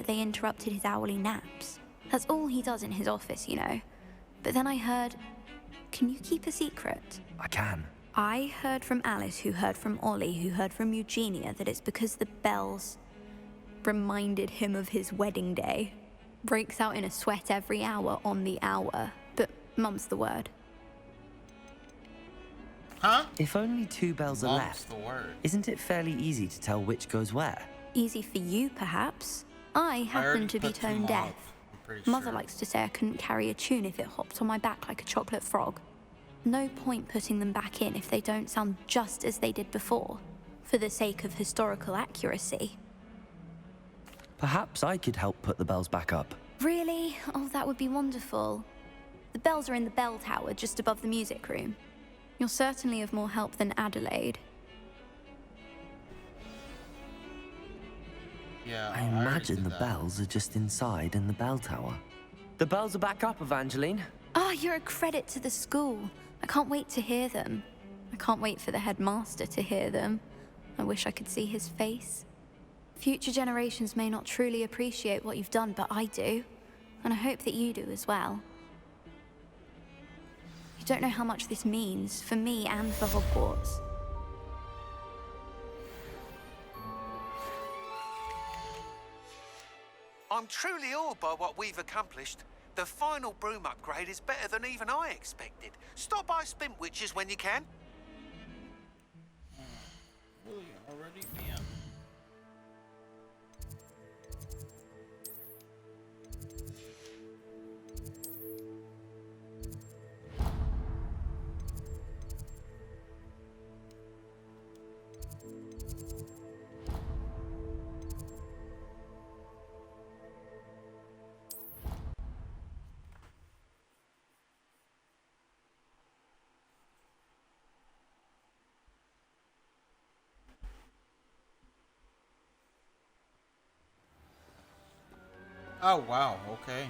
that they interrupted his hourly naps. That's all he does in his office, you know. But then I heard... Can you keep a secret? I can. I heard from Alice, who heard from Ollie, who heard from Eugenia, that it's because the bells reminded him of his wedding day. Breaks out in a sweat every hour on the hour. But mum's the word. Huh? If only 2 bells are Mum's left, the word. isn't it fairly easy to tell which goes where? Easy for you, perhaps. I happen to be tone deaf. Mother likes to say I couldn't carry a tune if it hopped on my back like a chocolate frog. No point putting them back in if they don't sound just as they did before, for the sake of historical accuracy. Perhaps I could help put the bells back up. Really? Oh, that would be wonderful. The bells are in the bell tower just above the music room. You're certainly of more help than Adelaide. Yeah, I imagine the bells are just inside in the bell tower. The bells are back up, Evangeline. Ah, you're a credit to the school. I can't wait to hear them. I can't wait for the headmaster to hear them. I wish I could see his face. Future generations may not truly appreciate what you've done, but I do. And I hope that you do as well. You don't know how much this means for me and for Hogwarts. I'm truly awed by what we've accomplished. The final broom upgrade is better than even I expected. Stop by Spintwitches when you can. Really, already, man. Oh wow, okay.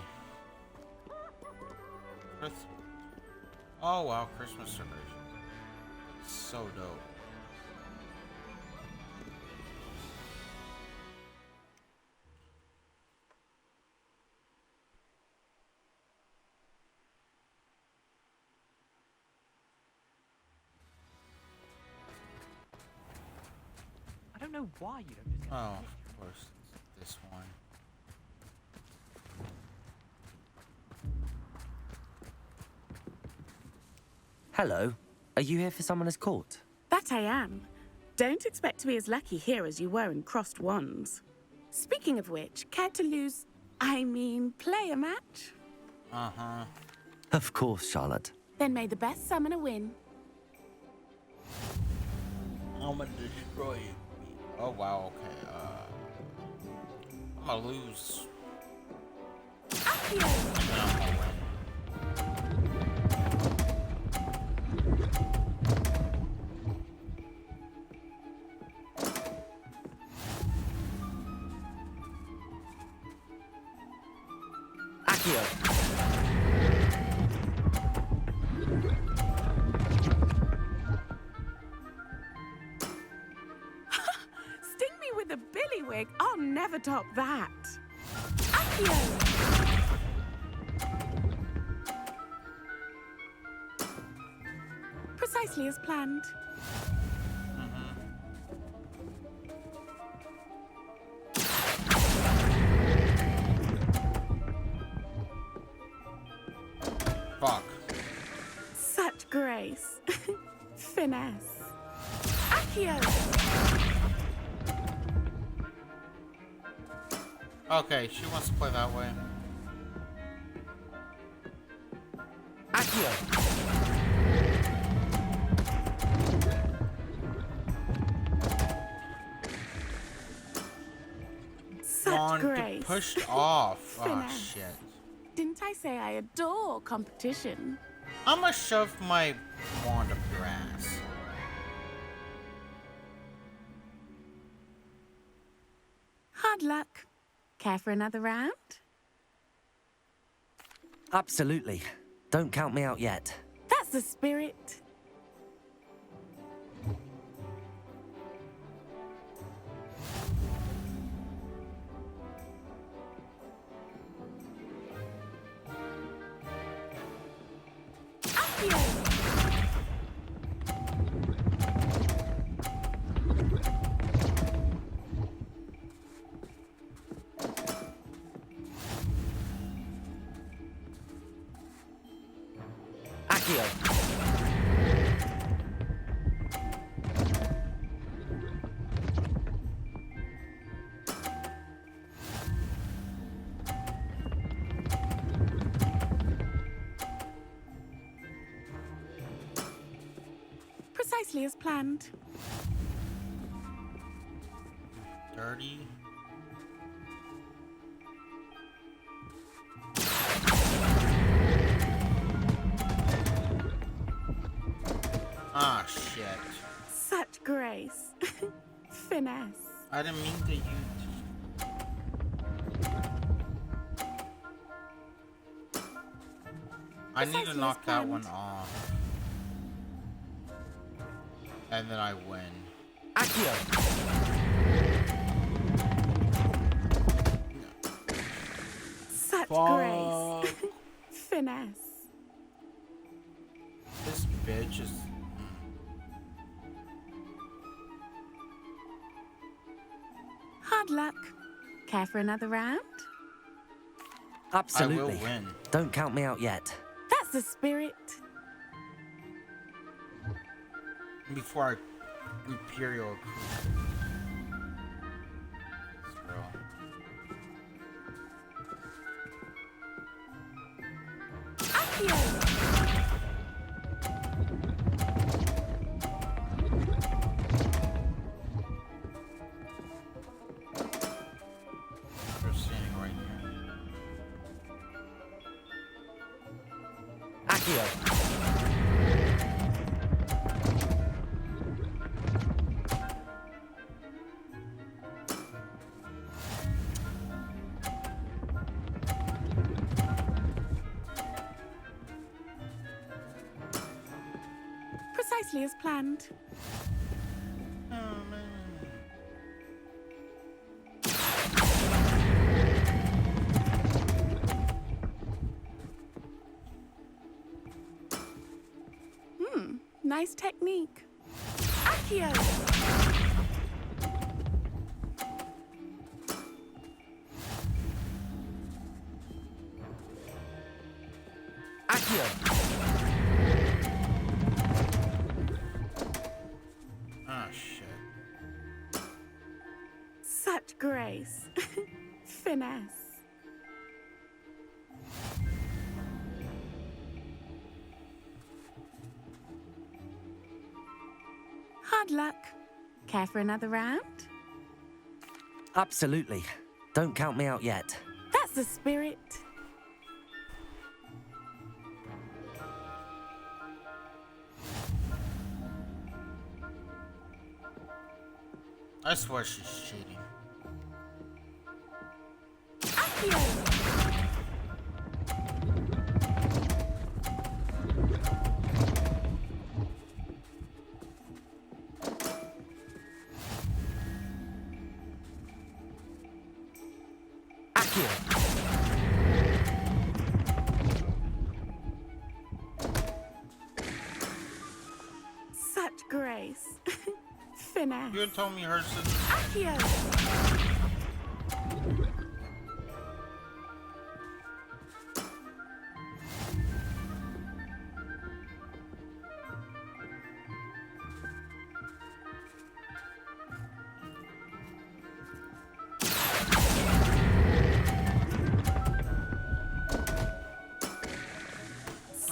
Oh wow, Christmas celebration. So dope. I don't know why you don't just get Oh, of course, this one. Hello. Are you here for Summoner's Court? That I am. Don't expect to be as lucky here as you were in Crossed Wands. Speaking of which, care to play a match? Uh-huh. Of course, Charlotte. Then may the best summoner win. I'm gonna destroy you. Oh wow, okay. I'm gonna lose. Accio. Sting me with a billywig. I'll never top that. Accio! Precisely as planned. Fuck. Such grace. Finesse. Accio! Okay, she wants to play that way. Accio. Such grace. Pushed off. Oh Finesse. shit. Didn't I say I adore competition? I'm gonna shove my wand up your ass. Hard luck. Care for another round? Absolutely. Don't count me out yet. That's the spirit. Accio. Precisely as planned. Dirty. Ah, shit. Such grace. Finesse. I didn't mean to use. I need to Precisely knock as that planned. one off. And then I win. Accio. Such Fuck. grace. Finesse. This bitch is. Hard luck. Care for another round? Absolutely. I will win. Don't count me out yet. That's the spirit. Before I Imperial. Scroll. Accio. They're standing right here. Accio. Precisely as planned. Oh man. Nice technique. Accio. Accio. Ah, shit. Such grace. Finesse. Hard luck. Care for another round? Absolutely. Don't count me out yet. That's the spirit. I swear she's cheating. Accio. Accio. Such grace. Finesse. You told me hers is. Accio.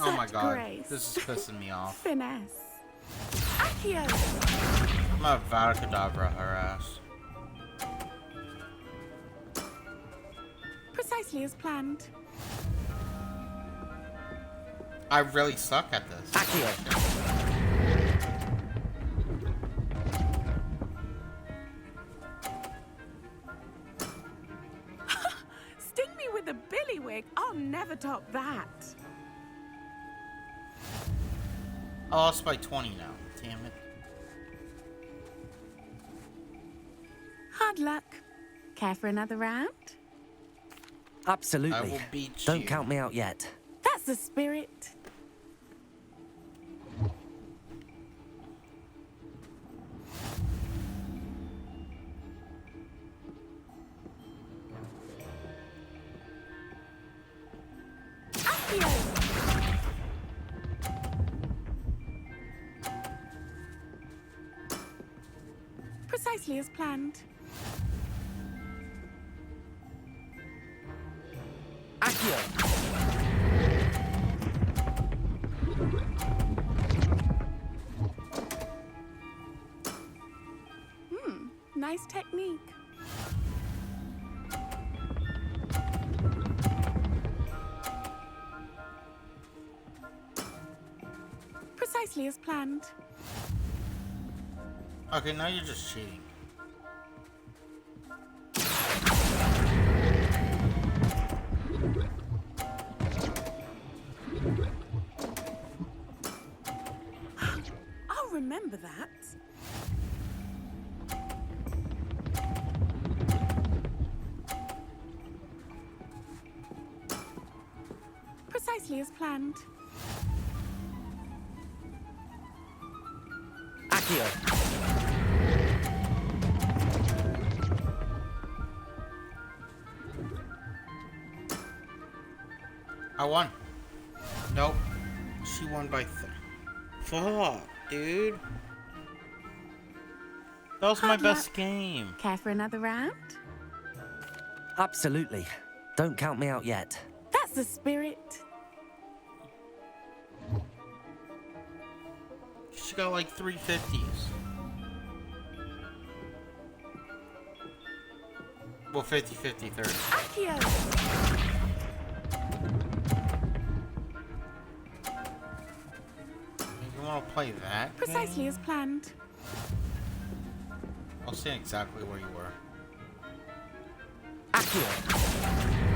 Oh my Such god. grace. This is pissing me off. Finesse. Accio. I'm gonna Vada Kedavra her ass. Precisely as planned. I really suck at this. Accio. Sting me with a billywig. I'll never top that. I lost by 20 now. Damn it. Hard luck. Care for another round? Absolutely. I will beat Don't you. count me out yet. That's the spirit. Accio. Precisely as planned. Accio! Nice technique. Precisely as planned. Okay, now you're just cheating. I'll remember that. Precisely as planned. Accio! I won. Nope. She won by fuck, dude. That was my Hard best luck. game. Care for another round? Absolutely. Don't count me out yet. That's the spirit. She got like 350s. Well, 50, 50, 30. Accio! You want to play that? Precisely game? as planned. I'll say exactly where you were. Accio!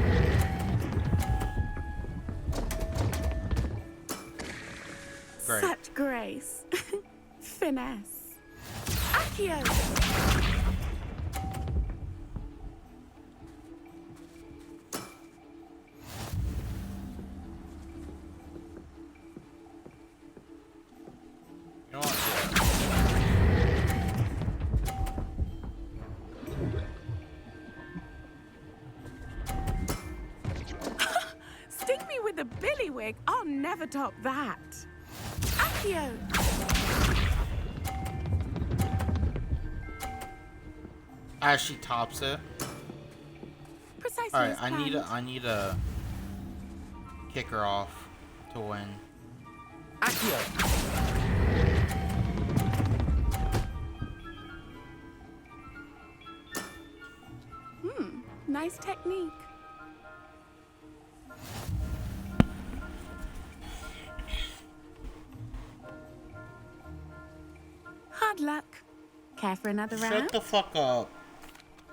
Great. Such grace. Finesse. Accio! You know what? Sting me with a billywig. I'll never top that. Accio! As she tops it. Precisely All right, as I planned. need to kick her off to win. Accio! Nice technique. Hard luck. Care for another Shut round? the fuck up.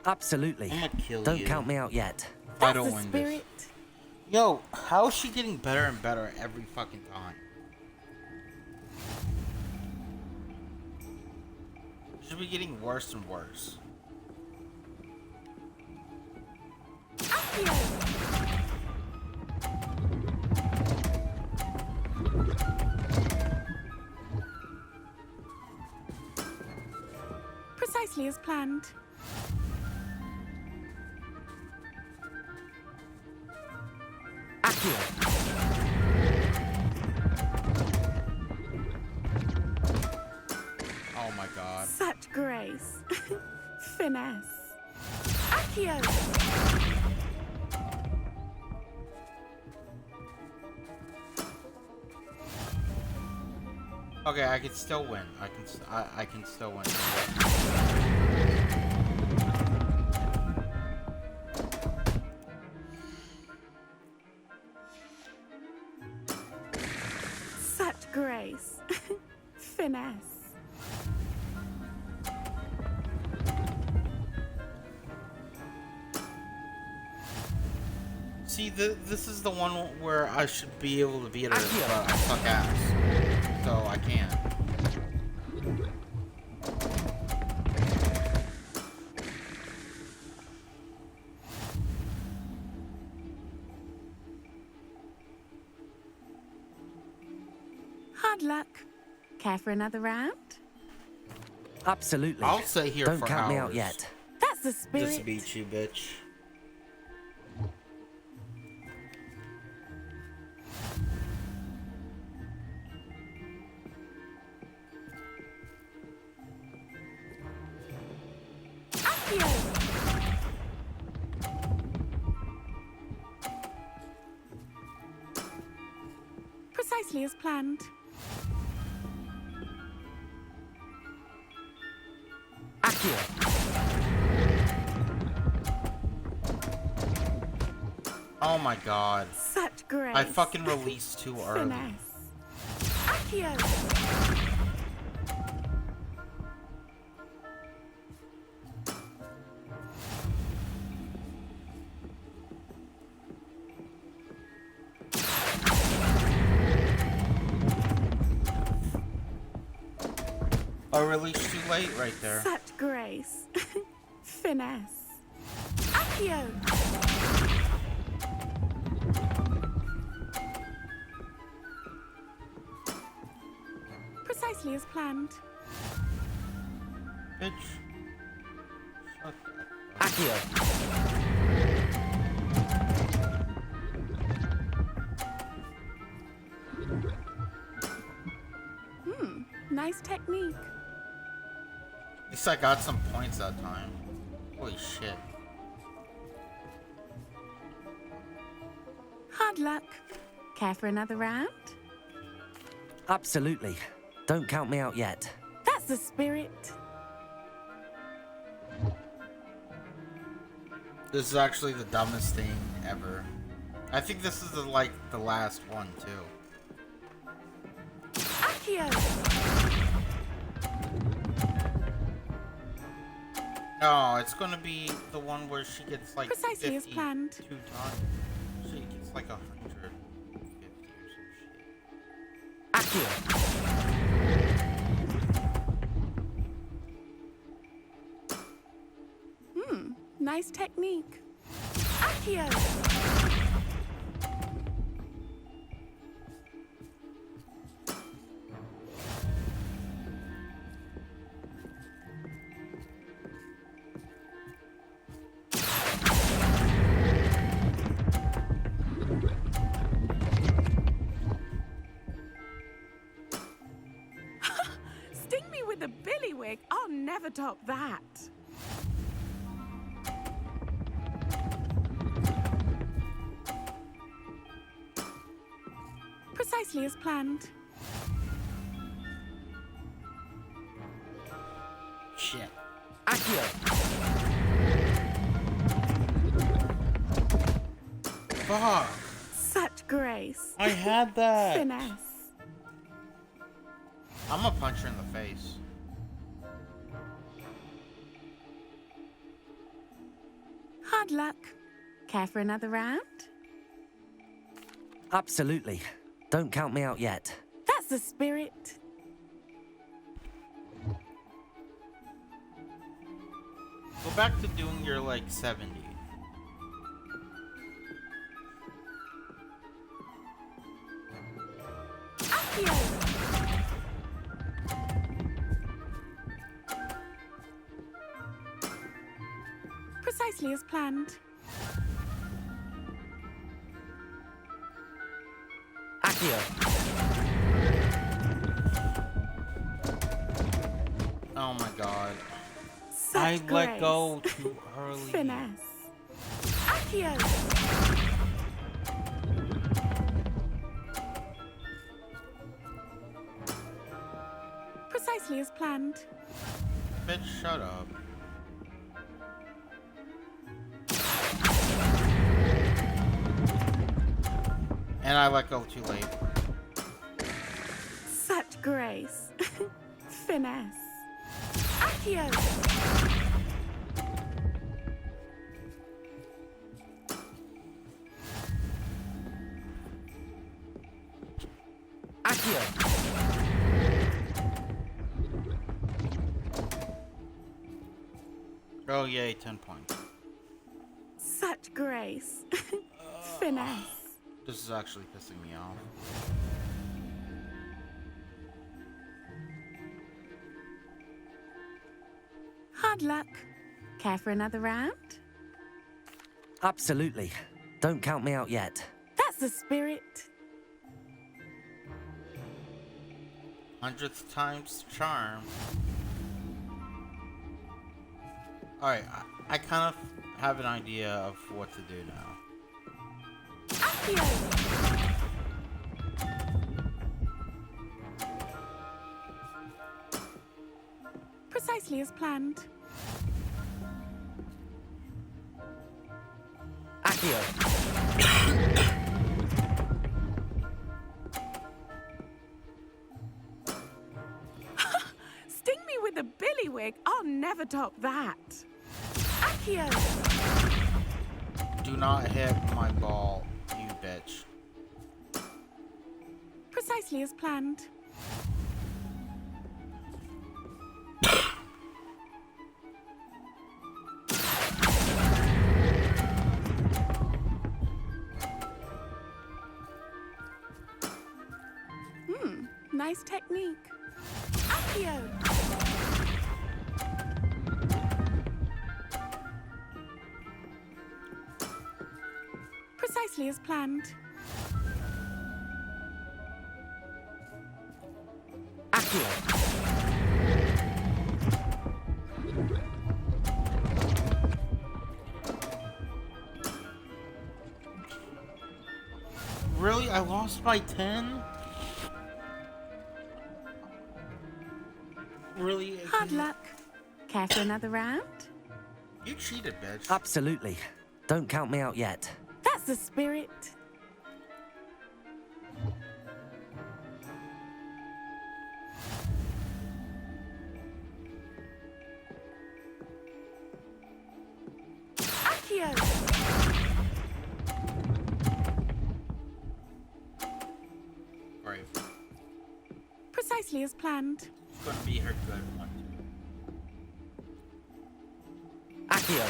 Absolutely. I'm gonna kill Don't you. count me out yet. If I That's don't the win spirit. this. Yo, how is she getting better and better every fucking time? Should be getting worse and worse. Accio! Precisely as planned. Accio! Oh my god. Such grace. Finesse. Accio! Okay, I can still win. I can still win. Such grace. Finesse. See, this is the one where I should be able to beat her, Accio. but I suck ass. So I can't. Hard luck. Care for another round? Absolutely. I'll stay here Don't for count me out hours. yet. That's the spirit. Just to beat you, bitch. Precisely as planned. Accio. Oh my god. Such grace. I fucking released too early. Finesse. Accio. I released too late right there. Such grace. Finesse. Accio. Precisely as planned. Bitch. Shut up. Accio. Nice technique. At least I got some points that time. Holy shit. Hard luck. Care for another round? Absolutely. Don't count me out yet. That's the spirit. This is actually the dumbest thing ever. I think this is the last one too. Accio. No, it's gonna be the one where she gets like Precisely as 50 planned. 2 times. She gets like 150 or some shit. Accio. Nice technique. Accio. Sting me with a billywig. I'll never top that. Precisely as planned. Shit. Accio. Fuck. Such grace. I had that. Finesse. I'm gonna punch her in the face. Hard luck. Care for another round? Absolutely. Don't count me out yet. That's the spirit. Go back to doing your like 70. Accio. Precisely as planned. Accio. Oh my god. Such I grace. let go too early. Finesse. Accio. Precisely as planned. Bitch, shut up. And I let go too late. Such grace. Finesse. Accio. Accio. Oh yay, 10 points. Such grace. Finesse. This is actually pissing me off. Hard luck. Care for another round? Absolutely. Don't count me out yet. That's the spirit. 100th time's charm. Alright, I kind of have an idea of what to do now. Accio. Precisely as planned. Accio. Sting me with a billywig. I'll never top that. Accio. Do not hit my ball, you bitch. Precisely as planned. Nice technique. Accio. Precisely as planned. Accio. Really? I lost by 10? Really? Hard luck. Care for another round? You cheated, bitch. Absolutely. Don't count me out yet. That's the spirit. Accio. Brave. Precisely as planned. It's gonna be her good one. Accio.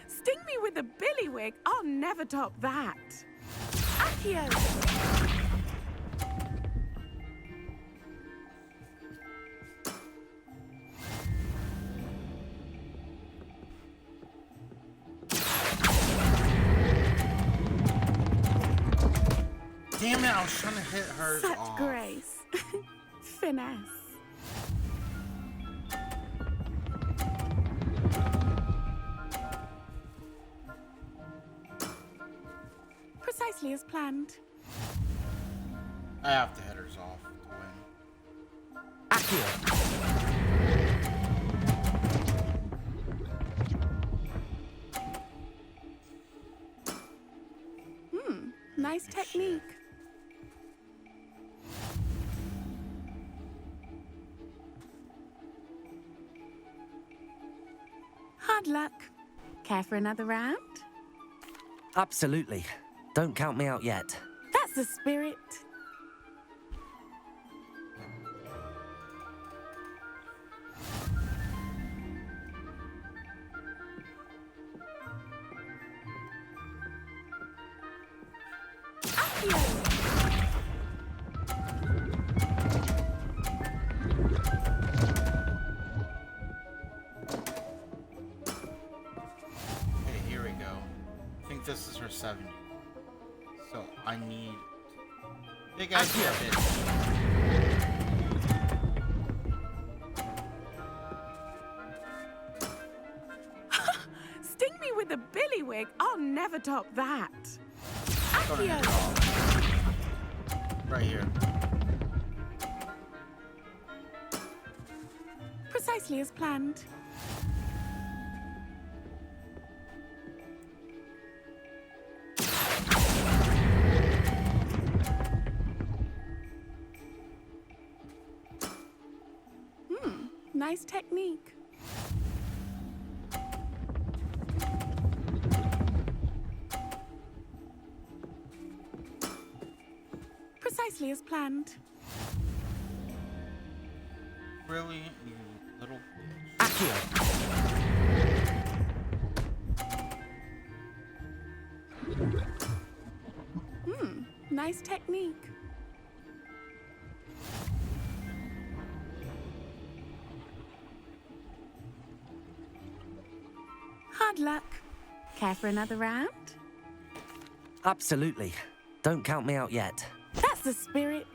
Sting me with a billywig. I'll never top that. Accio. Damn it, I was trying to hit hers Such off. grace. Finesse. Precisely as planned. I have to hit hers off to win. Accio. Nice technique. Hard luck. Care for another round? Absolutely. Don't count me out yet. That's the spirit. Accio. Okay, here we go. I think this is her 70. So I need big ass here, bitch. Sting me with a billywig. I'll never top that. Gonna hit it Accio. off. Right here. Precisely as planned. Nice technique. Precisely as planned. Really, you little bitch. Accio. Nice technique. Hard luck. Care for another round? Absolutely. Don't count me out yet. That's the spirit.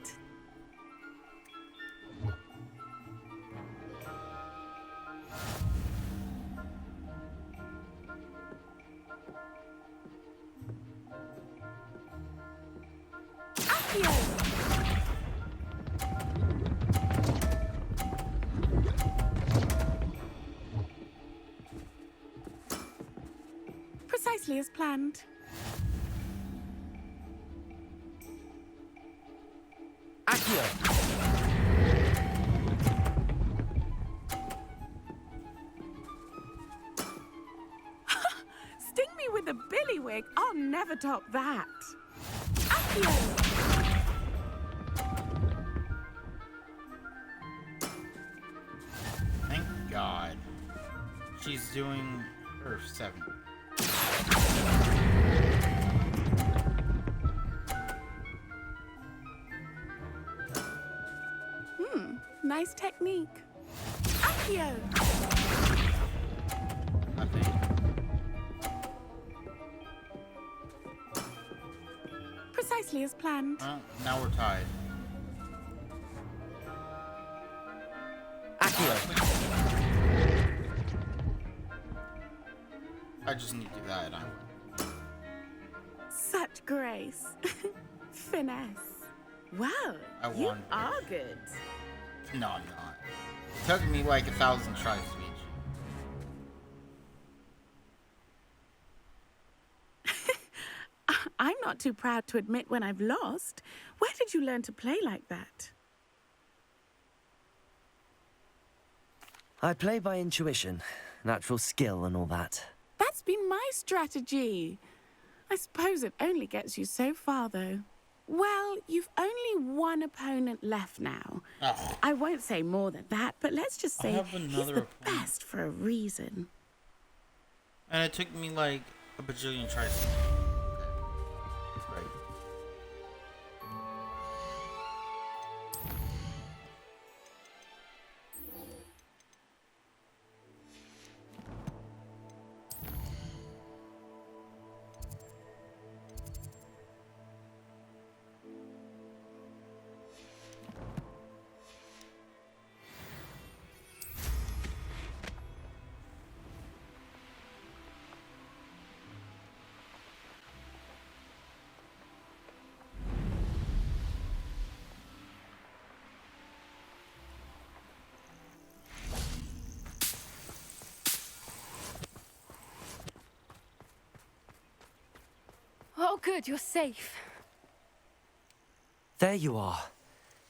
Precisely as planned. Accio! Sting me with a billywig. I'll never top that. Accio! Thank God. She's doing her 7. Nice technique. Accio! I think. Precisely as planned. Now we're tied. Accio! I just need to do that and I win. Such grace. Finesse. Well, I you won. are good. No, I'm not. It took me like 1,000 tries to beat you. I'm not too proud to admit when I've lost. Where did you learn to play like that? I play by intuition, natural skill and all that. That's been my strategy. I suppose it only gets you so far, though. Well, you've only one opponent left now. Ugh. I won't say more than that, but let's just I say have he's another the opponent. best for a reason. And it took me like a bajillion tries. Okay. Right. Oh, good, you're safe. There you are.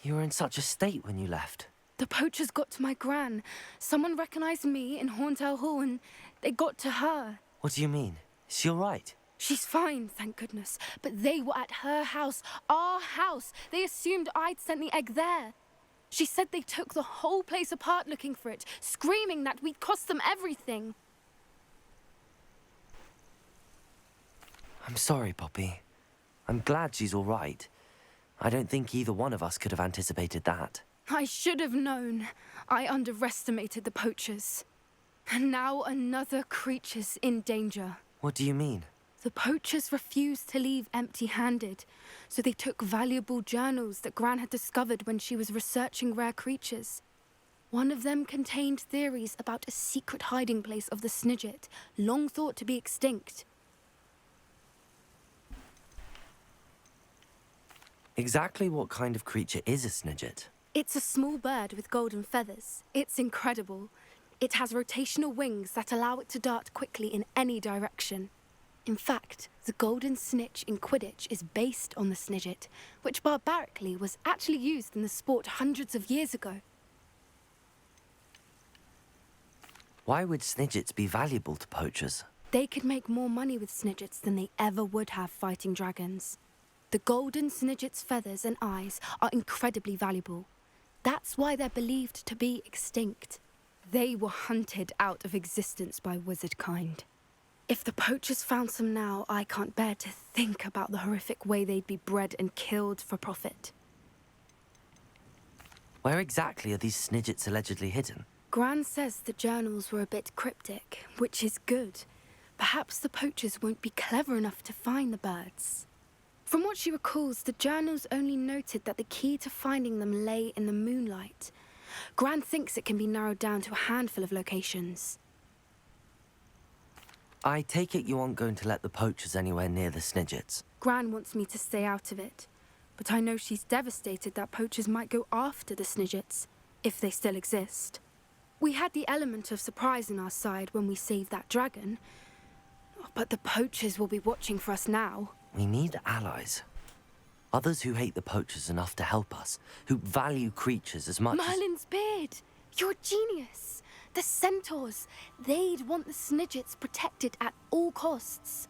You were in such a state when you left. The poachers got to my gran. Someone recognized me in Horntail Hall and they got to her. What do you mean? Is she all right? She's fine, thank goodness. But they were at her house, our house. They assumed I'd sent the egg there. She said they took the whole place apart looking for it, screaming that we'd cost them everything. I'm sorry, Poppy. I'm glad she's all right. I don't think either one of us could have anticipated that. I should have known. I underestimated the poachers. And now another creature's in danger. What do you mean? The poachers refused to leave empty-handed, so they took valuable journals that Gran had discovered when she was researching rare creatures. One of them contained theories about a secret hiding place of the Snidget, long thought to be extinct. Exactly what kind of creature is a Snidget? It's a small bird with golden feathers. It's incredible. It has rotational wings that allow it to dart quickly in any direction. In fact, the golden snitch in Quidditch is based on the Snidget, which barbarically was actually used in the sport hundreds of years ago. Why would Snidgets be valuable to poachers? They could make more money with Snidgets than they ever would have fighting dragons. The golden Snidget's feathers and eyes are incredibly valuable. That's why they're believed to be extinct. They were hunted out of existence by wizard kind. If the poachers found some now, I can't bear to think about the horrific way they'd be bred and killed for profit. Where exactly are these Snidgets allegedly hidden? Gran says the journals were a bit cryptic, which is good. Perhaps the poachers won't be clever enough to find the birds. From what she recalls, the journals only noted that the key to finding them lay in the moonlight. Gran thinks it can be narrowed down to a handful of locations. I take it you aren't going to let the poachers anywhere near the Snidgets. Gran wants me to stay out of it, but I know she's devastated that poachers might go after the Snidgets, if they still exist. We had the element of surprise on our side when we saved that dragon. But the poachers will be watching for us now. We need allies. Others who hate the poachers enough to help us, who value creatures as much as... Merlin's beard! You're a genius! The centaurs! They'd want the Snidgets protected at all costs.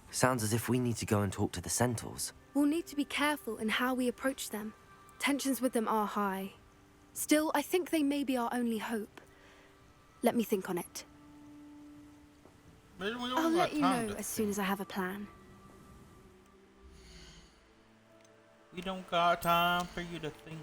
Sounds as if we need to go and talk to the centaurs. We'll need to be careful in how we approach them. Tensions with them are high. Still, I think they may be our only hope. Let me think on it. I'll let you know as soon as I have a plan. We don't got time for you to think.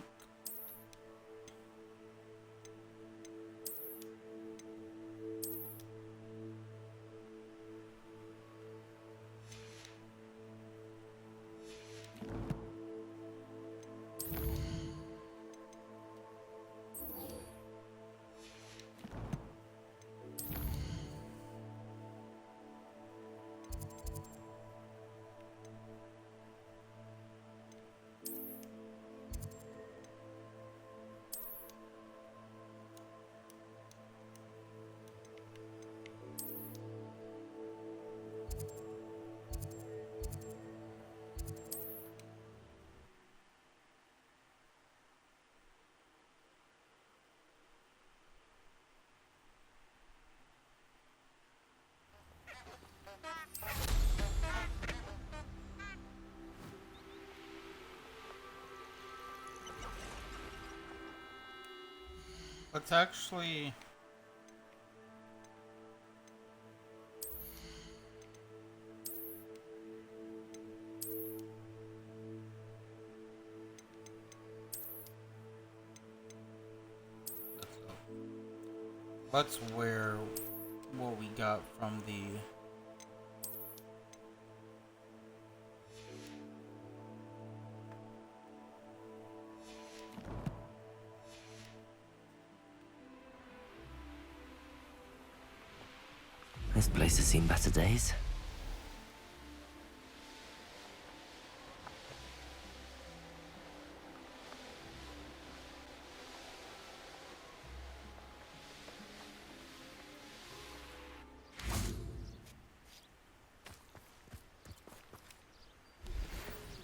Let's actually... Let's wear what we got from the... This place has seen better days.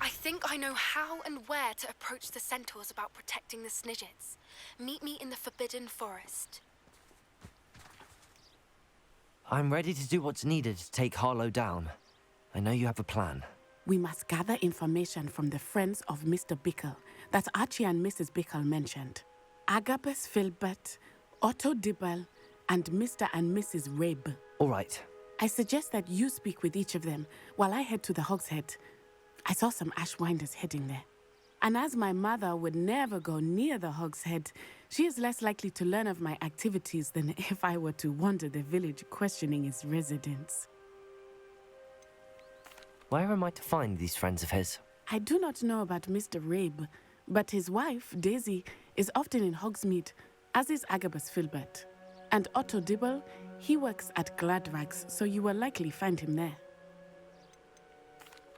I think I know how and where to approach the centaurs about protecting the Snidgets. Meet me in the Forbidden Forest. I'm ready to do what's needed to take Harlow down. I know you have a plan. We must gather information from the friends of Mr. Bickle that Archie and Mrs. Bickle mentioned. Agabus Filbert, Otto Dibble, and Mr. and Mrs. Rabe. All right. I suggest that you speak with each of them while I head to the Hogshead. I saw some Ashwinders heading there. And as my mother would never go near the Hogshead, she is less likely to learn of my activities than if I were to wander the village questioning its residents. Where am I to find these friends of his? I do not know about Mr. Rabe, but his wife, Daisy, is often in Hogsmeade, as is Agabus Filbert. And Otto Dibble, he works at Gladrags, so you will likely find him there.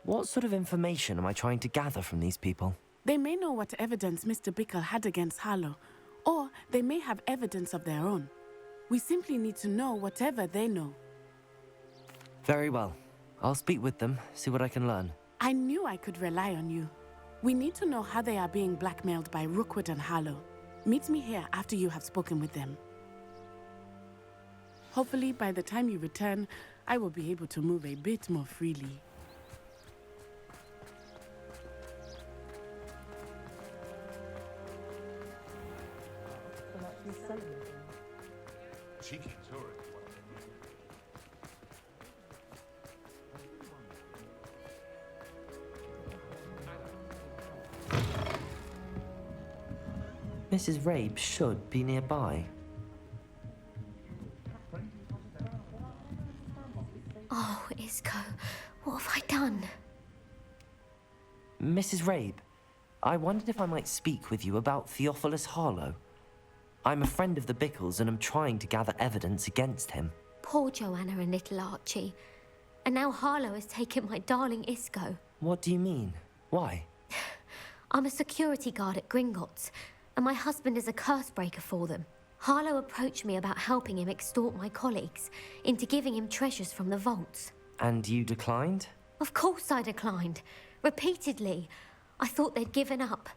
What sort of information am I trying to gather from these people? They may know what evidence Mr. Bickle had against Harlow, or they may have evidence of their own. We simply need to know whatever they know. Very well. I'll speak with them, see what I can learn. I knew I could rely on you. We need to know how they are being blackmailed by Rookwood and Harlow. Meet me here after you have spoken with them. Hopefully, by the time you return, I will be able to move a bit more freely. Cheeky tourist. Mrs. Rabe should be nearby. Oh, Isco, what have I done? Mrs. Rabe, I wondered if I might speak with you about Theophilus Harlow. I'm a friend of the Bickles and am trying to gather evidence against him. Poor Joanna and little Archie. And now Harlow has taken my darling Isco. What do you mean? Why? I'm a security guard at Gringotts, and my husband is a curse breaker for them. Harlow approached me about helping him extort my colleagues into giving him treasures from the vaults. And you declined? Of course I declined. Repeatedly. I thought they'd given up,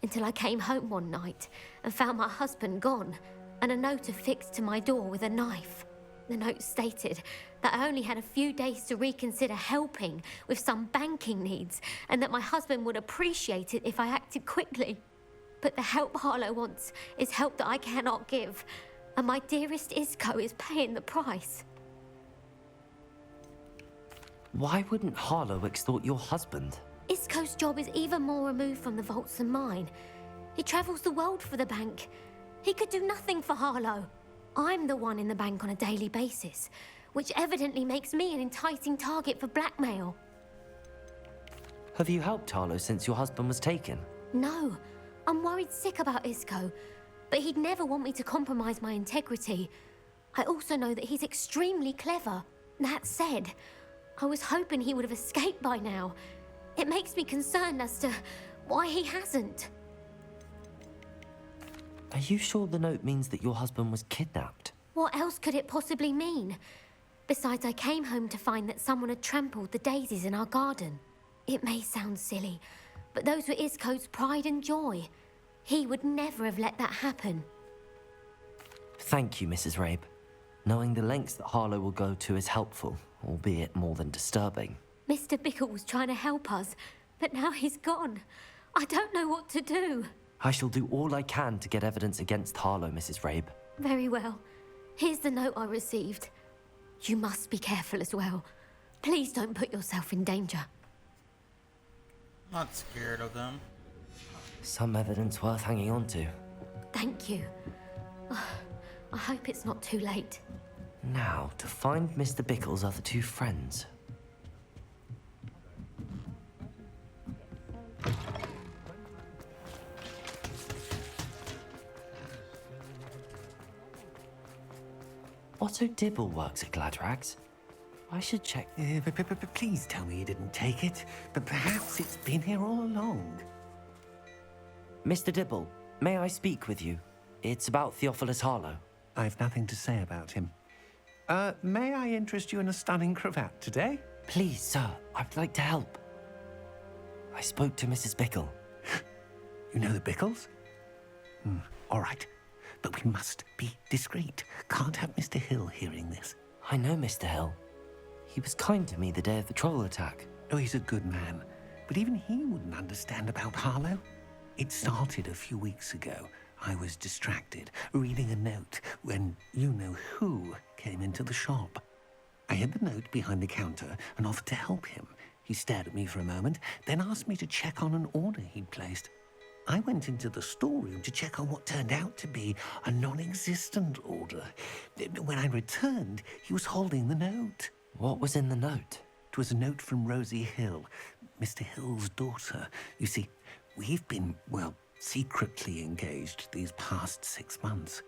until I came home one night and found my husband gone, and a note affixed to my door with a knife. The note stated that I only had a few days to reconsider helping with some banking needs, and that my husband would appreciate it if I acted quickly. But the help Harlow wants is help that I cannot give, and my dearest Isco is paying the price. Why wouldn't Harlow extort your husband? Isco's job is even more removed from the vaults than mine. He travels the world for the bank. He could do nothing for Harlow. I'm the one in the bank on a daily basis, which evidently makes me an enticing target for blackmail. Have you helped Harlow since your husband was taken? No, I'm worried sick about Isco, but he'd never want me to compromise my integrity. I also know that he's extremely clever. That said, I was hoping he would have escaped by now. It makes me concerned as to why he hasn't. Are you sure the note means that your husband was kidnapped? What else could it possibly mean? Besides, I came home to find that someone had trampled the daisies in our garden. It may sound silly, but those were Isco's pride and joy. He would never have let that happen. Thank you, Mrs. Rabe. Knowing the lengths that Harlow will go to is helpful, albeit more than disturbing. Mr. Bickle was trying to help us, but now he's gone. I don't know what to do. I shall do all I can to get evidence against Harlow, Mrs. Rabe. Very well. Here's the note I received. You must be careful as well. Please don't put yourself in danger. Not scared of them. Some evidence worth hanging on to. Thank you. I hope it's not too late. Now, to find Mr. Bickle's other two friends. Otto Dibble works at Gladrags. I should check. But please tell me you didn't take it. But perhaps it's been here all along. Mr. Dibble, may I speak with you? It's about Theophilus Harlow. I've nothing to say about him. May I interest you in a stunning cravat today? Please, sir, I'd like to help. I spoke to Mrs. Bickle. You know the Bickles? All right. But we must be discreet. Can't have Mr. Hill hearing this. I know Mr. Hill. He was kind to me the day of the troll attack. Oh, he's a good man. But even he wouldn't understand about Harlow. It started a few weeks ago. I was distracted, reading a note, when you-know-who came into the shop. I hid the note behind the counter and offered to help him. He stared at me for a moment, then asked me to check on an order he'd placed. I went into the storeroom to check on what turned out to be a non-existent order. When I returned, he was holding the note. What was in the note? It was a note from Rosie Hill, Mr. Hill's daughter. You see, we've been, well, secretly engaged these past 6 months.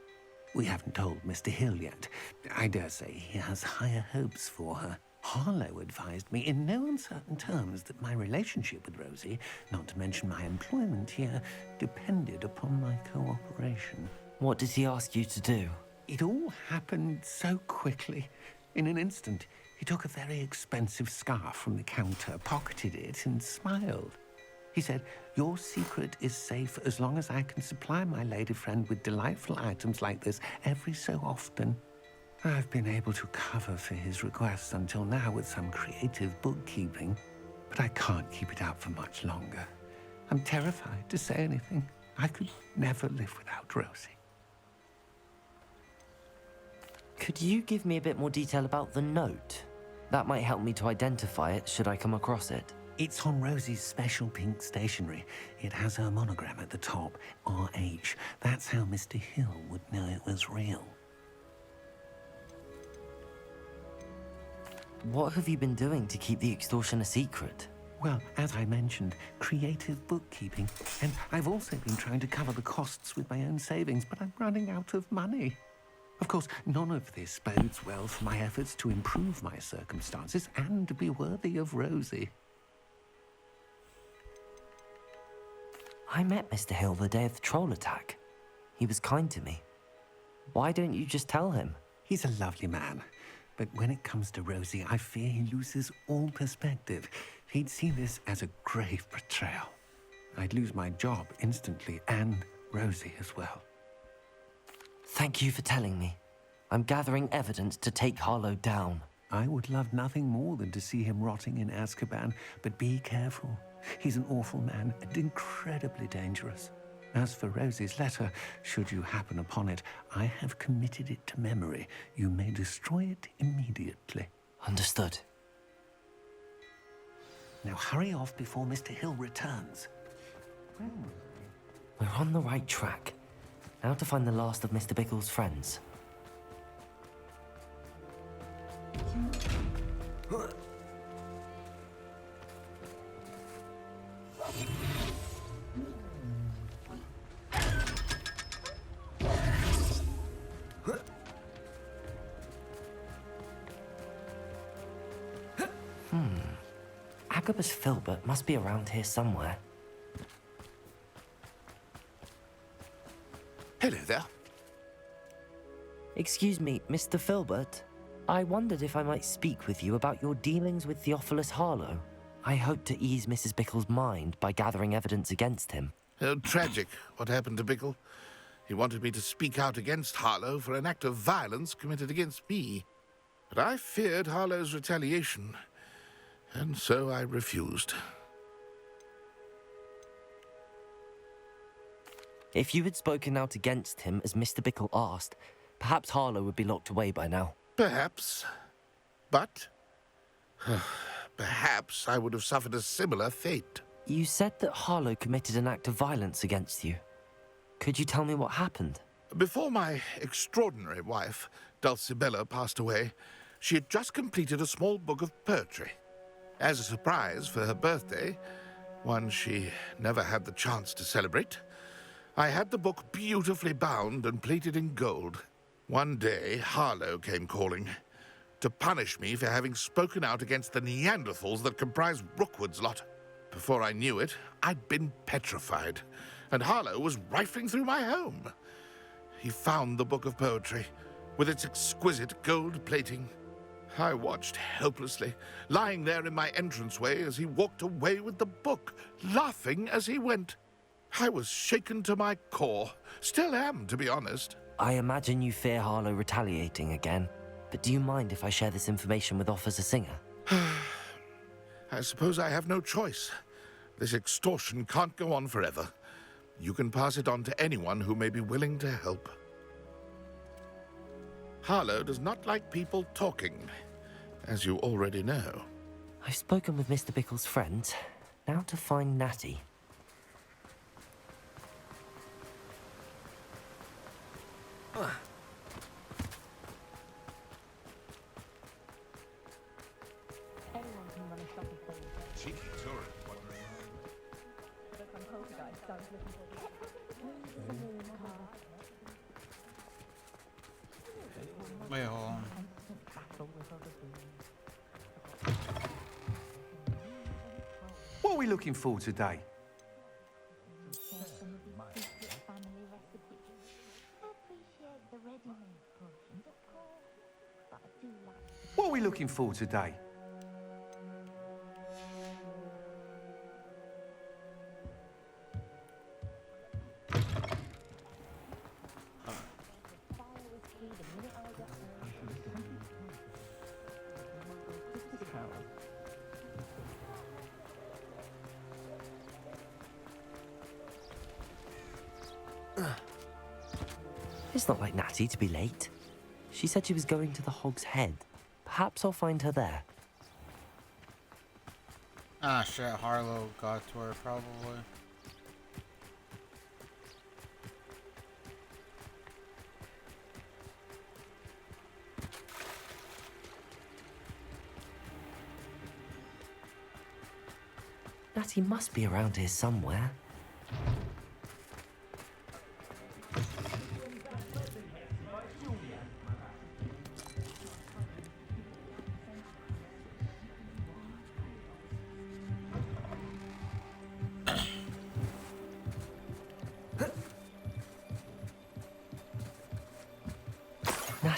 We haven't told Mr. Hill yet. I dare say he has higher hopes for her. Harlow advised me in no uncertain terms that my relationship with Rosie, not to mention my employment here, depended upon my cooperation. What did he ask you to do? It all happened so quickly. In an instant, he took a very expensive scarf from the counter, pocketed it, and smiled. He said, "Your secret is safe as long as I can supply my lady friend with delightful items like this every so often." I've been able to cover for his requests until now with some creative bookkeeping, but I can't keep it up for much longer. I'm terrified to say anything. I could never live without Rosie. Could you give me a bit more detail about the note? That might help me to identify it should I come across it. It's on Rosie's special pink stationery. It has her monogram at the top, RH. That's how Mr. Hill would know it was real. What have you been doing to keep the extortion a secret? Well, as I mentioned, creative bookkeeping. And I've also been trying to cover the costs with my own savings, but I'm running out of money. Of course, none of this bodes well for my efforts to improve my circumstances and to be worthy of Rosie. I met Mr. Hill the day of the troll attack. He was kind to me. Why don't you just tell him? He's a lovely man. But when it comes to Rosie, I fear he loses all perspective. He'd see this as a grave betrayal. I'd lose my job instantly, and Rosie as well. Thank you for telling me. I'm gathering evidence to take Harlow down. I would love nothing more than to see him rotting in Azkaban, but be careful. He's an awful man and incredibly dangerous. As for Rosie's letter, should you happen upon it, I have committed it to memory. You may destroy it immediately. Understood. Now hurry off before Mr. Hill returns. We're on the right track. Now to find the last of Mr. Bickle's friends. Agabus Filbert must be around here somewhere. Hello there. Excuse me, Mr. Filbert. I wondered if I might speak with you about your dealings with Theophilus Harlow. I hope to ease Mrs. Bickle's mind by gathering evidence against him. Tragic, what happened to Bickle. He wanted me to speak out against Harlow for an act of violence committed against me. But I feared Harlow's retaliation, and so I refused. If you had spoken out against him as Mr. Bickle asked, perhaps Harlow would be locked away by now. Perhaps. But perhaps I would have suffered a similar fate. You said that Harlow committed an act of violence against you. Could you tell me what happened? Before my extraordinary wife, Dulcibella, passed away, she had just completed a small book of poetry. As a surprise for her birthday, one she never had the chance to celebrate, I had the book beautifully bound and plated in gold. One day, Harlow came calling to punish me for having spoken out against the Neanderthals that comprise Rookwood's lot. Before I knew it, I'd been petrified, and Harlow was rifling through my home. He found the book of poetry, with its exquisite gold plating. I watched helplessly, lying there in my entranceway as he walked away with the book, laughing as he went. I was shaken to my core. Still am, to be honest. I imagine you fear Harlow retaliating again, but do you mind if I share this information with Officer Singer? I suppose I have no choice. This extortion can't go on forever. You can pass it on to anyone who may be willing to help. Harlow does not like people talking, as you already know. I've spoken with Mr. Bickle's friends. Now to find Natty. Wait, hold on. What are we looking for today? What are we looking for today? It's not like Natty to be late. She said she was going to the Hog's Head. Perhaps I'll find her there. Ah, shit, Harlow got to her, probably. Natty must be around here somewhere.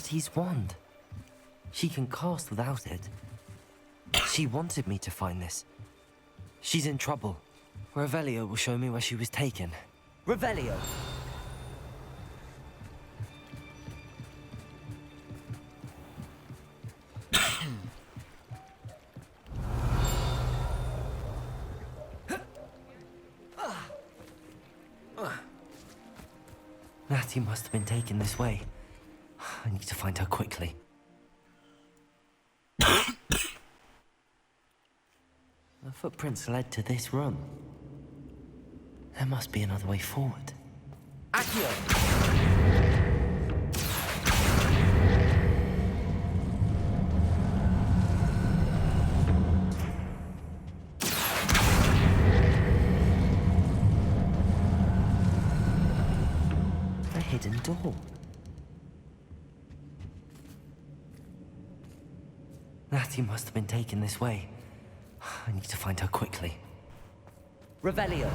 Trinity's wand. She can cast without it. She wanted me to find this. She's in trouble. Revelio will show me where she was taken. Revelio! Natty must have been taken this way. I need to find her quickly. The footprints led to this room. There must be another way forward. Accio! A hidden door. Natty must have been taken this way. I need to find her quickly. Revelio.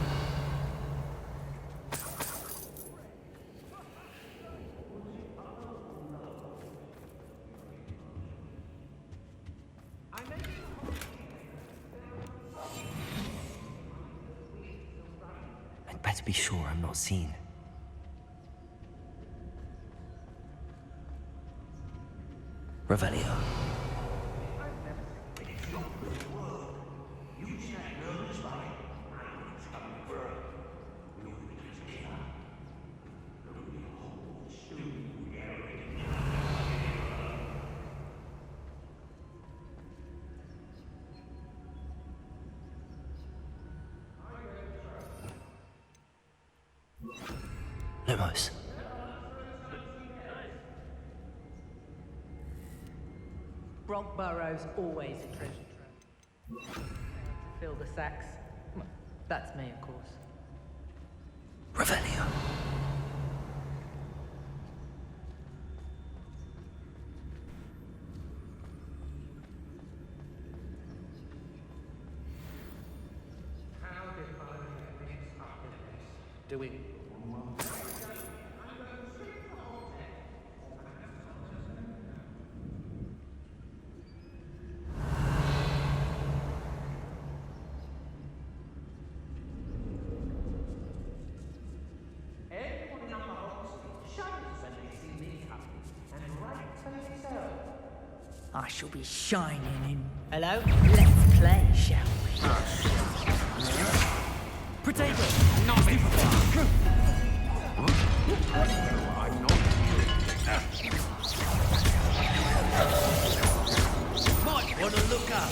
I'd better be sure I'm not seen. Revelio. Lumos. Brockburrow's always a treasure trove. To fill the sacks. Well, that's me, of course. Revelio. How did I get mixed up in this? Doing. I shall be shining in. Hello? Let's play, shall we? Potato! Not stupefy! Might wanna look up.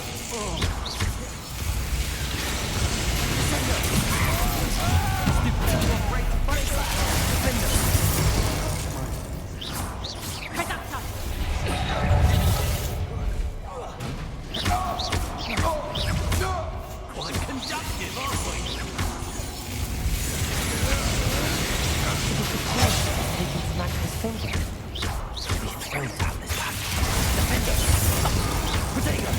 Quite conductive, aren't we? Taking Samantha's finger. He's thrilled to have this back. Defender! Potato!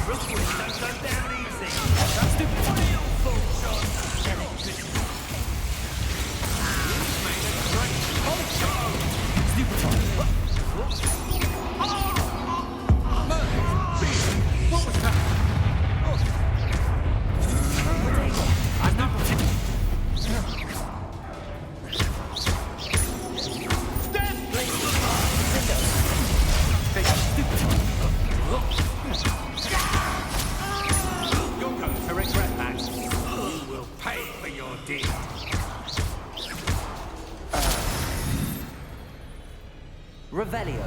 Brooklyn don't go down easy. That's the real full shot. Electricity. Made a great shot. Stupid one. What was that? Potato. I'm not protected. Stand! Take a stupid one. You're going to regret that. You will pay for your deed. Revelio.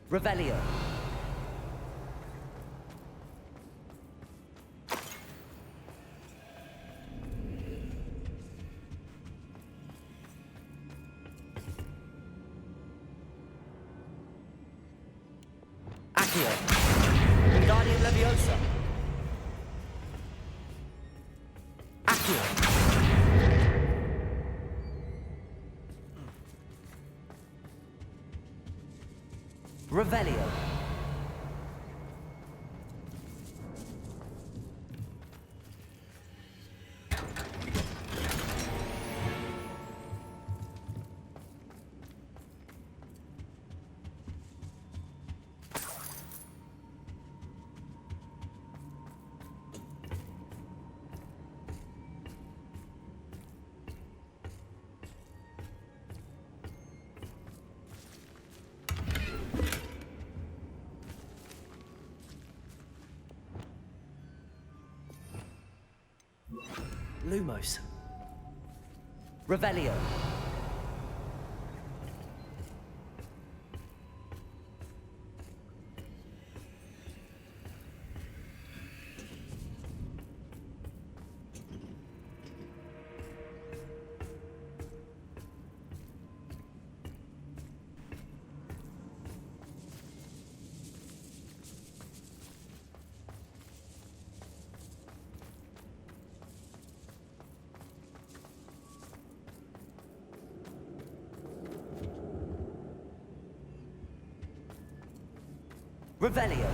Revelio. Accio. Wingardium Leviosa. Accio. Revelio. Lumos. Revelio. Revelio.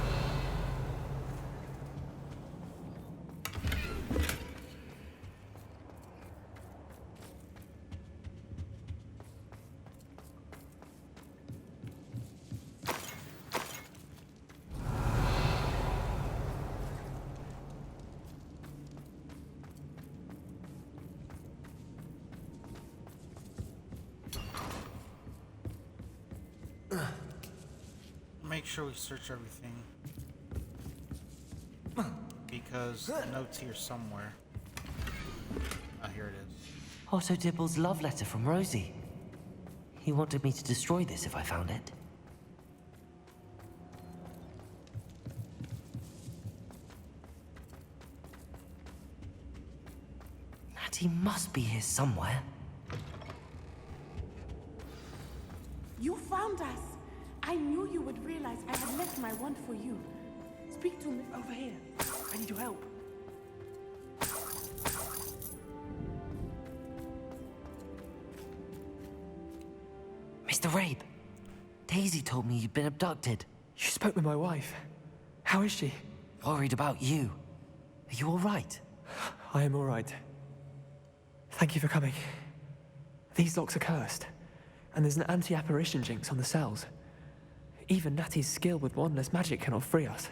Make sure we search everything. Because the note's here somewhere. Ah, here it is. Otto Dibble's love letter from Rosie. He wanted me to destroy this if I found it. Natty must be here somewhere. You found us! I knew you would realize I had left my wand for you. Speak to me over here. I need your help. Mr. Rabe, Daisy told me you'd been abducted. You spoke with my wife. How is she? Worried about you. Are you all right? I am all right. Thank you for coming. These locks are cursed, and there's an anti-apparition jinx on the cells. Even Natty's skill with wandless magic cannot free us.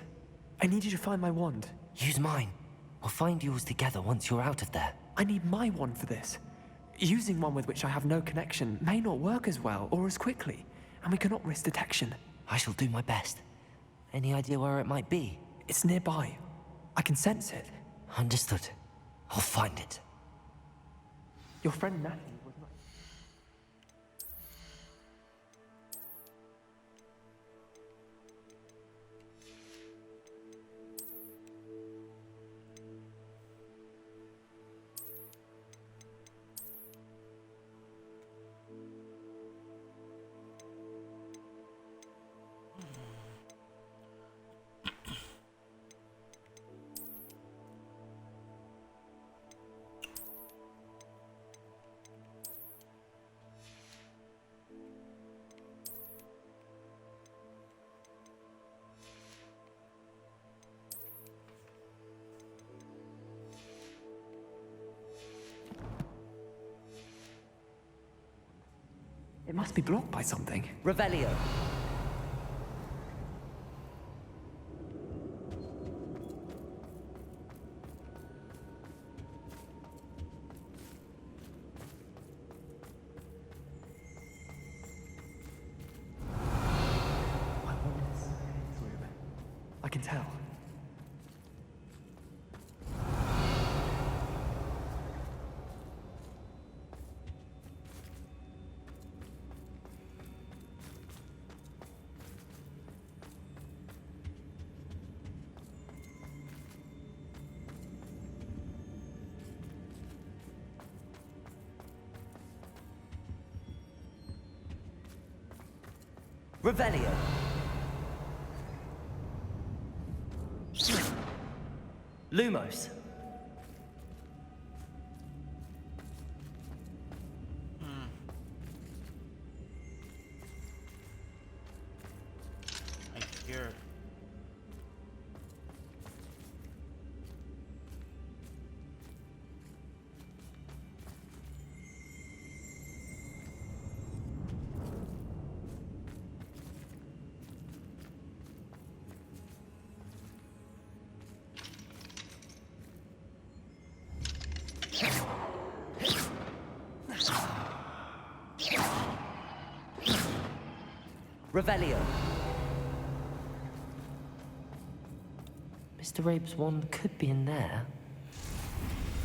I need you to find my wand. Use mine. We'll find yours together once you're out of there. I need my wand for this. Using one with which I have no connection may not work as well or as quickly, and we cannot risk detection. I shall do my best. Any idea where it might be? It's nearby. I can sense it. Understood. I'll find it. Your friend Natty was not... It must be blocked by something. Revelio. I can tell. Revelio. Lumos. I hear it. Revelio. Mr. Rabe's wand could be in there.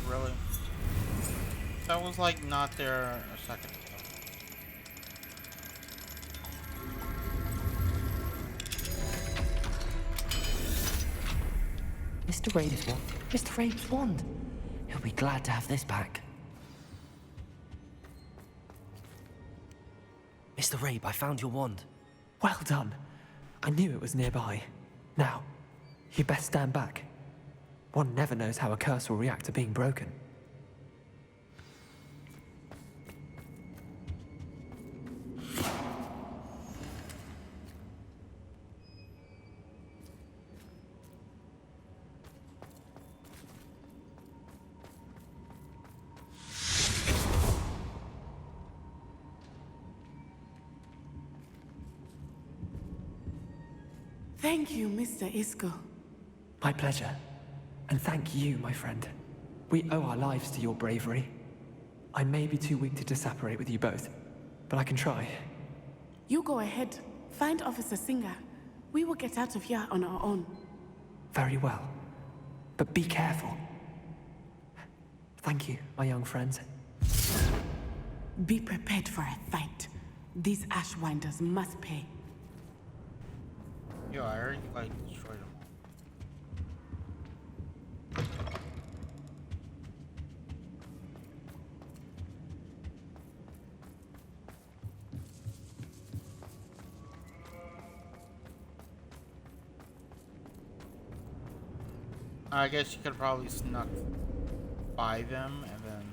Really? That was like not there a second ago. Mr. Rabe's wand. Mr. Rabe's wand. He'll be glad to have this back. Mr. Rabe, I found your wand. Well done. I knew it was nearby. Now, you best stand back. One never knows how a curse will react to being broken. Thank you, Mr. Isco. My pleasure. And thank you, my friend. We owe our lives to your bravery. I may be too weak to disapparate with you both, but I can try. You go ahead. Find Officer Singer. We will get out of here on our own. Very well. But be careful. Thank you, my young friends. Be prepared for a fight. These Ashwinders must pay. Yo, I already like destroyed them all. I guess you could probably snuck by them and then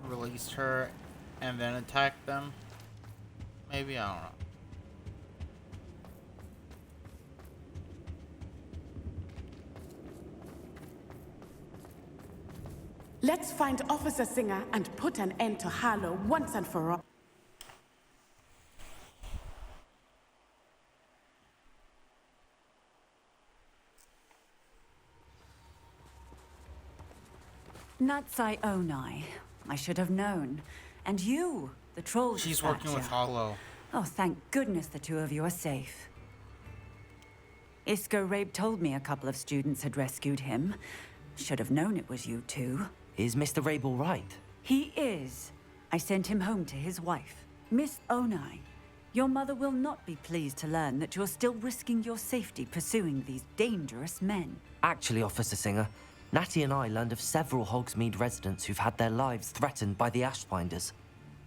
released her and then attacked them. Maybe, I don't know. Let's find Officer Singer and put an end to Harlow once and for all. Natsai Onai. I should have known. And you, the troll She's working with Hollow. Oh, thank goodness the two of you are safe. Isco Rabe told me a couple of students had rescued him. Should have known it was you two. Is Mr. Rabe all right? He is. I sent him home to his wife. Miss Onai, your mother will not be pleased to learn that you're still risking your safety pursuing these dangerous men. Actually, Officer Singer, Natty and I learned of several Hogsmeade residents who've had their lives threatened by the Ashfinders.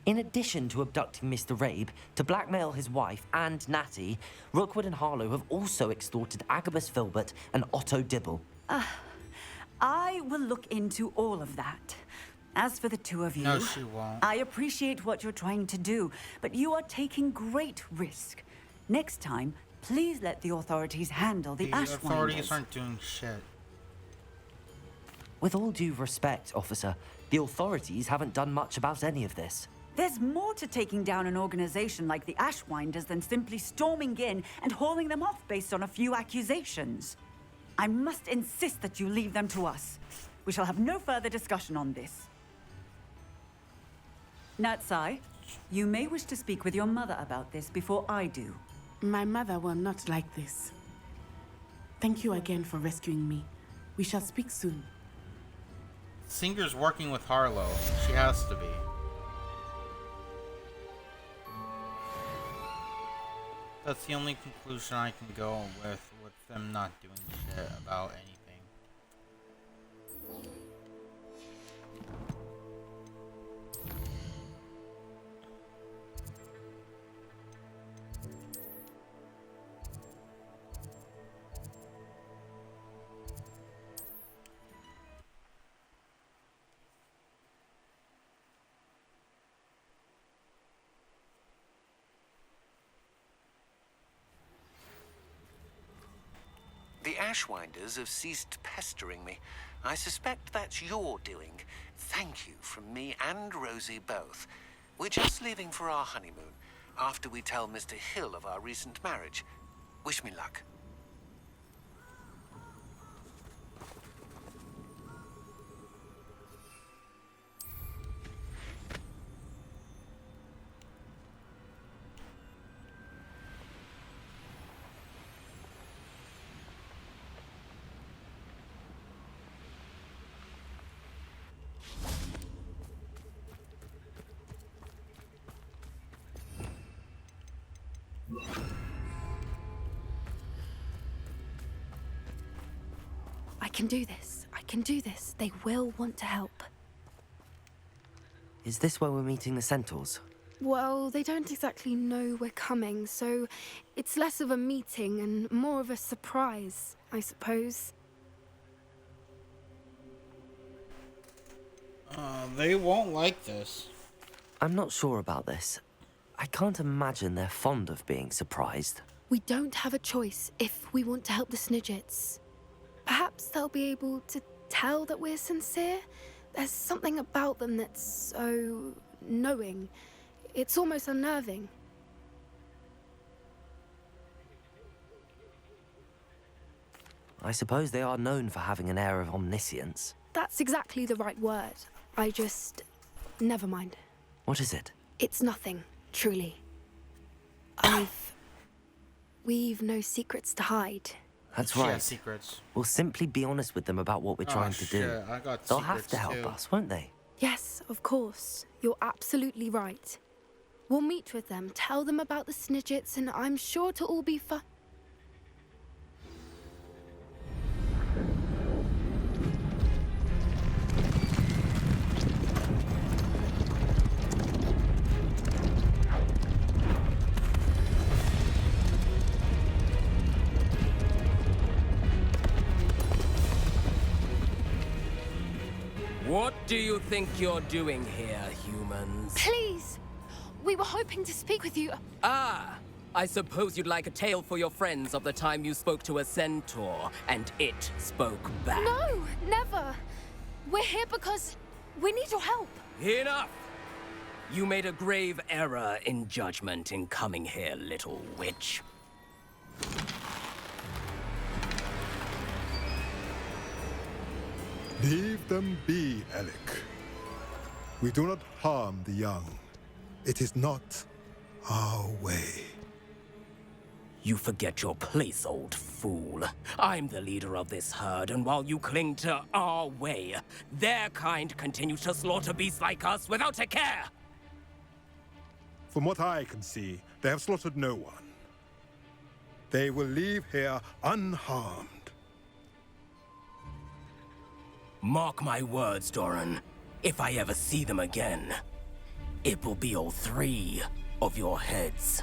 In addition to abducting Mr. Rabe to blackmail his wife and Natty, Rookwood and Harlow have also extorted Agabus Filbert and Otto Dibble. I will look into all of that. As for the two of you, No, she won't. I appreciate what you're trying to do, but you are taking great risk. Next time, please let the authorities handle the Ashwinders. The authorities aren't doing shit. With all due respect, officer, the authorities haven't done much about any of this. There's more to taking down an organization like the Ashwinders than simply storming in and hauling them off based on a few accusations. I must insist that you leave them to us. We shall have no further discussion on this. Natsai, you may wish to speak with your mother about this before I do. My mother will not like this. Thank you again for rescuing me. We shall speak soon. Singer's working with Harlow. She has to be. That's the only conclusion I can go with them not doing shit about anything. Ashwinders have ceased pestering me. I suspect that's your doing. Thank you from me and Rosie both. We're just leaving for our honeymoon, after we tell Mr. Hill of our recent marriage. Wish me luck. I can do this. I can do this. They will want to help. Is this where we're meeting the centaurs? Well, they don't exactly know we're coming, so it's less of a meeting and more of a surprise, I suppose. They won't like this. I'm not sure about this. I can't imagine they're fond of being surprised. We don't have a choice if we want to help the Snidgets. Perhaps they'll be able to tell that we're sincere. There's something about them that's so knowing. It's almost unnerving. I suppose they are known for having an air of omniscience. That's exactly the right word. Never mind. What is it? It's nothing, truly. We've no secrets to hide. That's right. Yeah, secrets. We'll simply be honest with them about what we're trying to do. I got They'll have to help too. us, won't they? Yes, of course. You're absolutely right. We'll meet with them, tell them about the Snidgets, and I'm sure it'll all be fun. What do you think you're doing here, humans? Please! We were hoping to speak with you. Ah! I suppose you'd like a tale for your friends of the time you spoke to a centaur, and it spoke back. No, never. We're here because we need your help. Enough! You made a grave error in judgment in coming here, little witch. Leave them be, Alec. We do not harm the young. It is not our way. You forget your place, old fool. I'm the leader of this herd, and while you cling to our way, their kind continue to slaughter beasts like us without a care! From what I can see, they have slaughtered no one. They will leave here unharmed. Mark my words, Doran. If I ever see them again, it will be all 3 of your heads.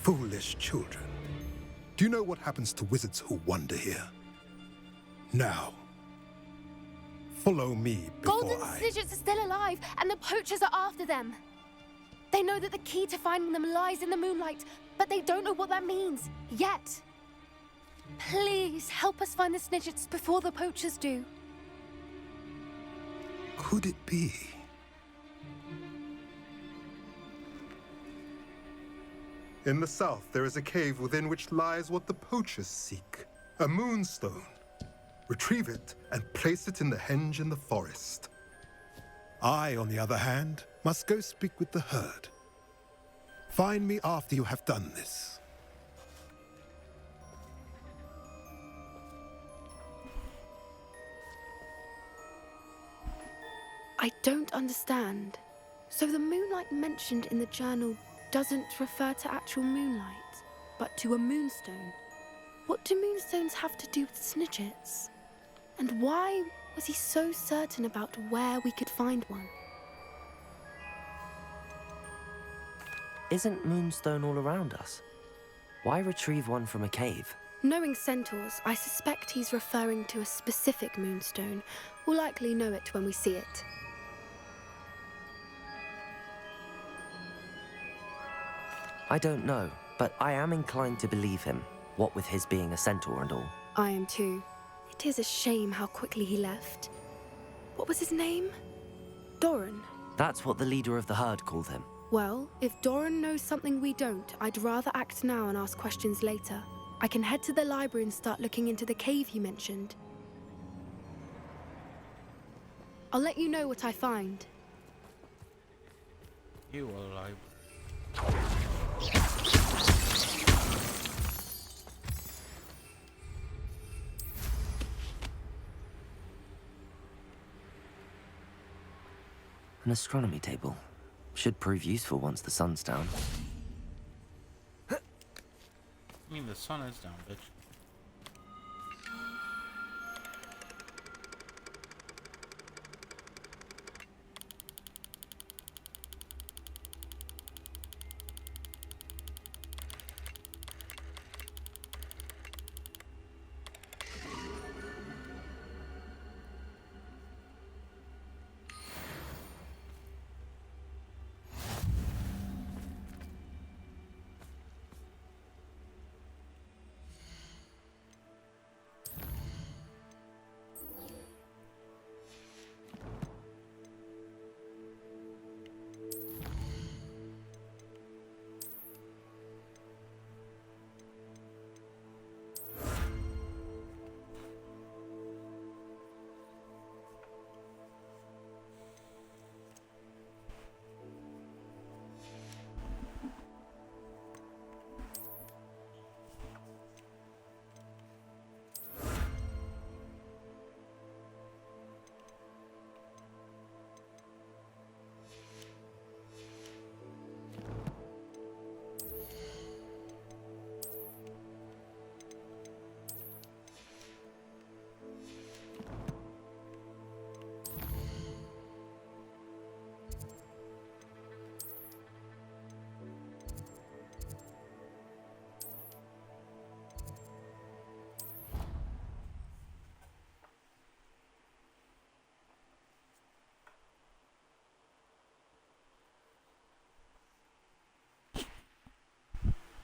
Foolish children. Do you know what happens to wizards who wander here? Now, follow me before Golden I... Snidgets are still alive, and the poachers are after them. They know that the key to finding them lies in the moonlight, but they don't know what that means, yet. Please, help us find the Snidgets before the poachers do. Could it be? In the south, there is a cave within which lies what the poachers seek. A moonstone. Retrieve it and place it in the henge in the forest. I, on the other hand, must go speak with the herd. Find me after you have done this. I don't understand. So the moonlight mentioned in the journal doesn't refer to actual moonlight, but to a moonstone. What do moonstones have to do with Snidgets? And why was he so certain about where we could find one? Isn't Moonstone all around us? Why retrieve one from a cave? Knowing centaurs, I suspect he's referring to a specific moonstone. We'll likely know it when we see it. I don't know, but I am inclined to believe him, what with his being a centaur and all. I am too. It is a shame how quickly he left. What was his name? Doran. That's what the leader of the herd called him. Well, if Doran knows something we don't, I'd rather act now and ask questions later. I can head to the library and start looking into the cave you mentioned. I'll let you know what I find. You will library. An astronomy table. Should prove useful once the sun's down. I mean, the sun is down, bitch.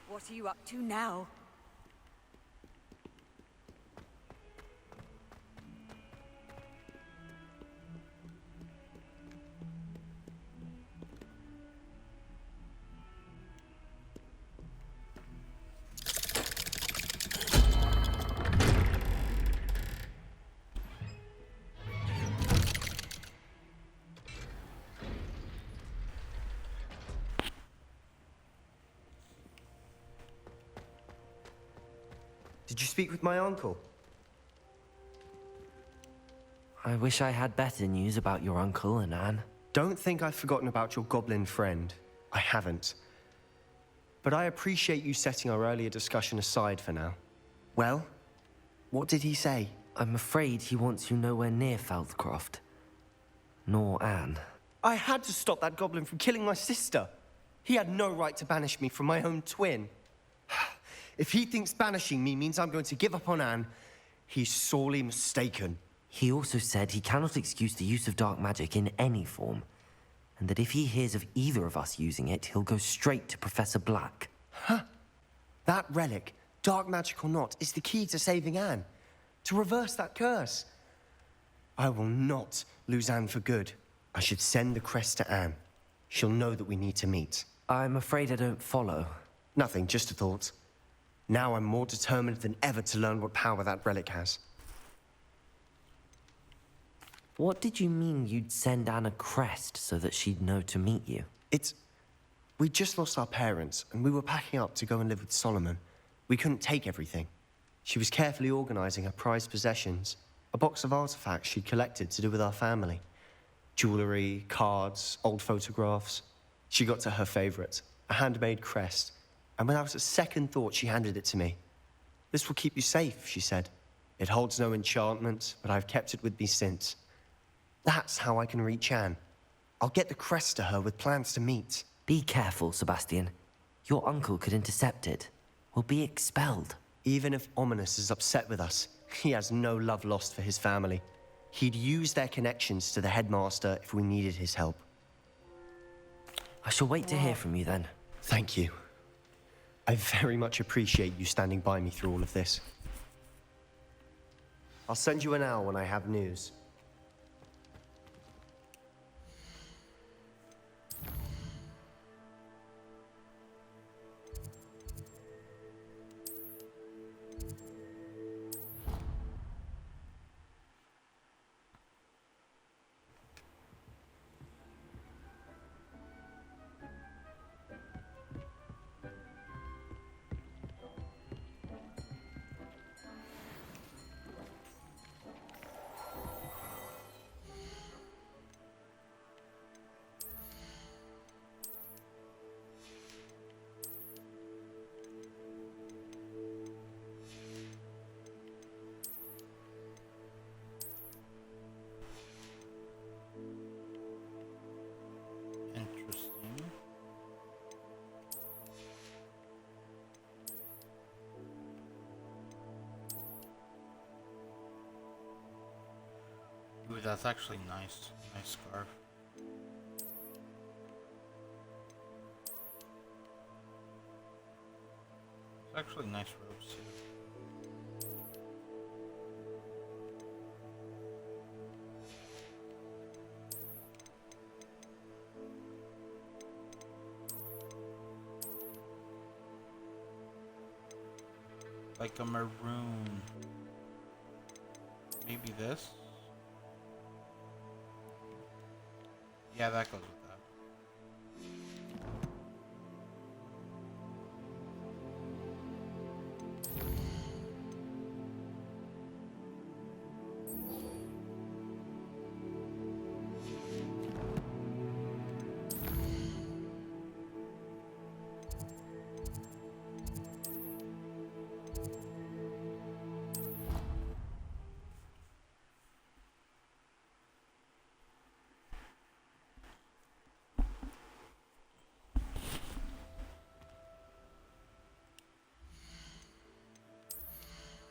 What are you up to now? Did you speak with my uncle? I wish I had better news about your uncle and Anne. Don't think I've forgotten about your goblin friend. I haven't. But I appreciate you setting our earlier discussion aside for now. Well, what did he say? I'm afraid he wants you nowhere near Feldcroft. Nor Anne. I had to stop that goblin from killing my sister. He had no right to banish me from my own twin. If he thinks banishing me means I'm going to give up on Anne, he's sorely mistaken. He also said he cannot excuse the use of dark magic in any form, and that if he hears of either of us using it, he'll go straight to Professor Black. Huh? That relic, dark magic or not, is the key to saving Anne. To reverse that curse. I will not lose Anne for good. I should send the crest to Anne. She'll know that we need to meet. I'm afraid I don't follow. Nothing, just a thought. Now I'm more determined than ever to learn what power that relic has. What did you mean you'd send Anne a crest so that she'd know to meet you? We'd just lost our parents, and we were packing up to go and live with Solomon. We couldn't take everything. She was carefully organizing her prized possessions, a box of artifacts she'd collected to do with our family. Jewelry, cards, old photographs. She got to her favorite, a handmade crest. And without a second thought, she handed it to me. This will keep you safe, she said. It holds no enchantment, but I've kept it with me since. That's how I can reach Anne. I'll get the crest to her with plans to meet. Be careful, Sebastian. Your uncle could intercept it. We'll be expelled. Even if Ominous is upset with us, he has no love lost for his family. He'd use their connections to the headmaster if we needed his help. I shall wait to hear from you then. Thank you. I very much appreciate you standing by me through all of this. I'll send you an hour when I have news. Interesting. Ooh, that's actually nice. Nice scarf. It's actually nice robes too. Like a maroon. Maybe this? Yeah, that goes with that.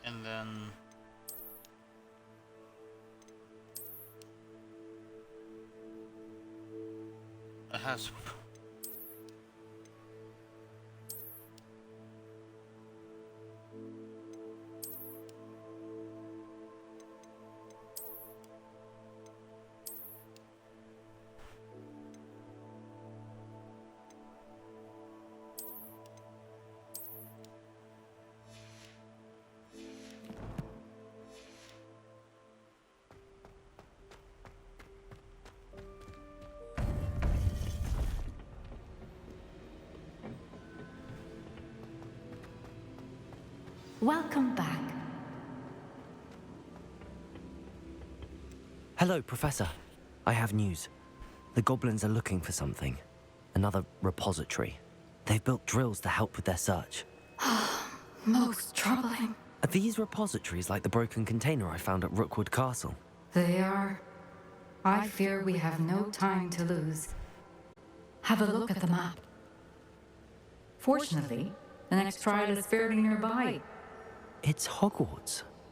And then it has Welcome back. Hello, Professor. I have news. The goblins are looking for something. Another repository. They've built drills to help with their search. Most troubling. Are these repositories like the broken container I found at Rookwood Castle? They are. I fear we have no time to lose. Have a look at the map. Fortunately, the next trial is fairly nearby. It's Hogwarts.